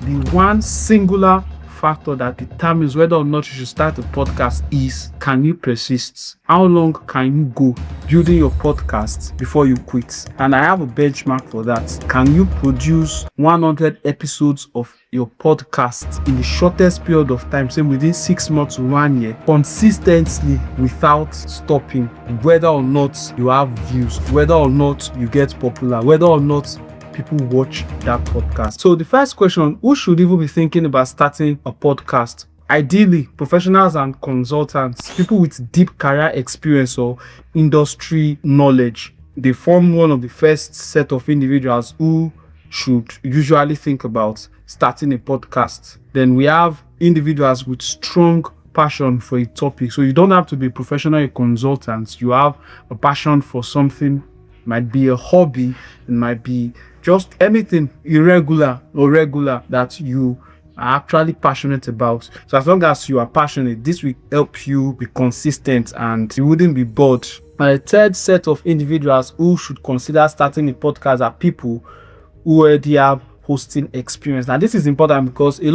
The one singular factor that determines whether or not you should start a podcast is, can you persist? How long can you go building your podcast before you quit? And I have a benchmark for that. Can you produce 100 episodes of your podcast in the shortest period of time, say within 6 months to 1 year, consistently without stopping, whether or not you have views, whether or not you get popular, whether or not people watch that podcast? So the first question, who should even be thinking about starting a podcast? Ideally, professionals and consultants, people with deep career experience or industry knowledge. They form one of the first set of individuals who should usually think about starting a podcast. Then we have individuals with strong passion for a topic. So you don't have to be a professional consultant. You have a passion for something. It might be a hobby. It might be just anything irregular or regular that you are actually passionate about. So as long as you are passionate, this will help you be consistent and you wouldn't be bored. And a third set of individuals who should consider starting a podcast are people who already have hosting experience. Now this is important because a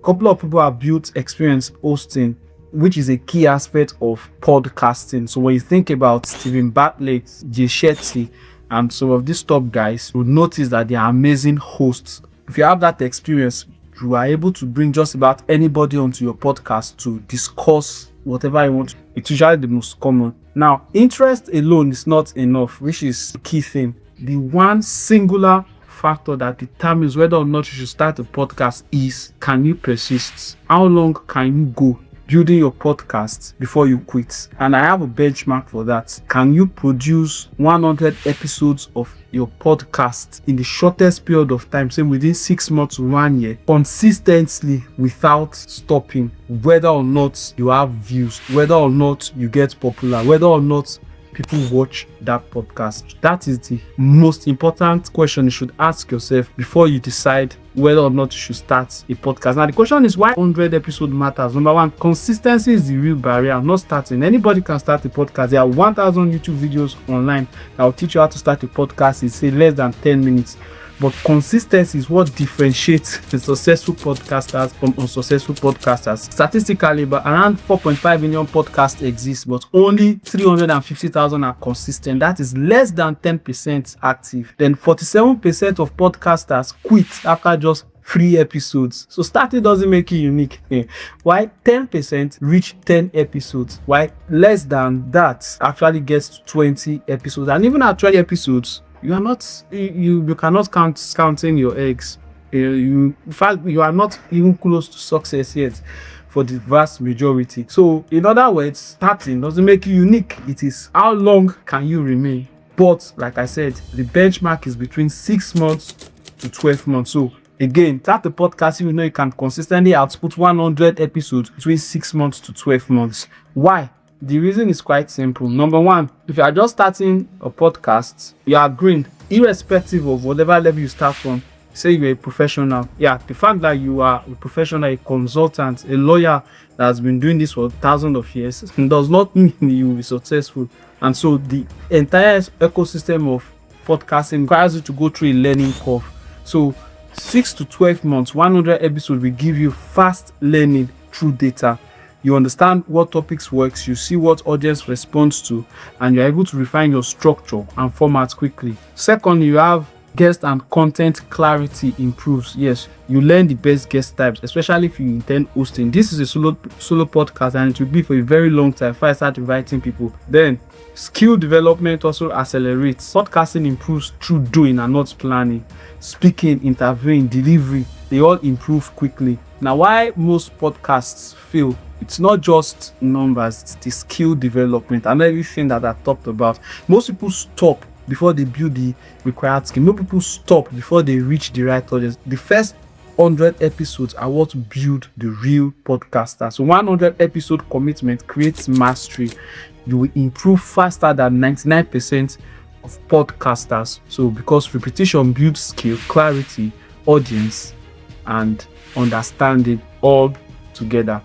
couple of people have built experience hosting, which is a key aspect of podcasting. So when you think about Stephen Bartlett, Jay Shetty, and some of these top guys, you'll notice that they are amazing hosts. If you have that experience, you are able to bring just about anybody onto your podcast to discuss whatever you want. It's usually the most common. Now, interest alone is not enough, which is the key thing. The one singular factor that determines whether or not you should start a podcast is, can you persist? How long can you go building your podcast before you quit? And I have a benchmark for that. Can you produce 100 episodes of your podcast in the shortest period of time, say within 6 months to 1 year, consistently without stopping, whether or not you have views, whether or not you get popular, whether or not people watch that podcast? That is the most important question you should ask yourself before you decide whether or not you should start a podcast. Now the question is, why 100 episodes matters. Number one, consistency is the real barrier, not starting. Anybody can start a podcast. There are 1,000 YouTube videos online that will teach you how to start a podcast in say less than 10 minutes. But consistency is what differentiates the successful podcasters from unsuccessful podcasters. Statistically, but around 4.5 million podcasts exist, but only 350,000 are consistent. That is less than 10% active. Then 47% of podcasters quit after just 3 episodes. So starting doesn't make you unique. Why 10% reach 10 episodes? Why less than that actually gets to 20 episodes? And even at 20 episodes, you cannot counting your eggs. In fact, you are not even close to success yet for the vast majority. So in other words, starting doesn't make you unique. It is how long can you remain. But like I said, the benchmark is between 6 months to 12 months. So again, start the podcast, you know you can consistently output 100 episodes between 6 months to 12 months. Why? The reason is quite simple. Number one, if you are just starting a podcast, you are green, irrespective of whatever level you start from. Say you're a professional. Yeah, the fact that you are a professional, a consultant, a lawyer that has been doing this for thousands of years does not mean you will be successful. And so the entire ecosystem of podcasting requires you to go through a learning curve. So 6 to 12 months, 100 episodes will give you fast learning through data. You understand what topics works, you see what audience responds to, and you're able to refine your structure and format quickly. Second, you have guest and content clarity improves. Yes, you learn the best guest types, especially if you intend hosting. This is a solo podcast and it will be for a very long time before I start inviting people. Then skill development also accelerates. Podcasting improves through doing and not planning. Speaking, interviewing, delivery, they all improve quickly. Now, why most podcasts fail? It's not just numbers, it's the skill development and everything that I talked about. Most people stop before they build the required skill. Most people stop before they reach the right audience. The first 100 episodes are what build the real podcaster. So 100 episode commitment creates mastery. You will improve faster than 99% of podcasters. So because repetition builds skill, clarity, audience, and understanding all together.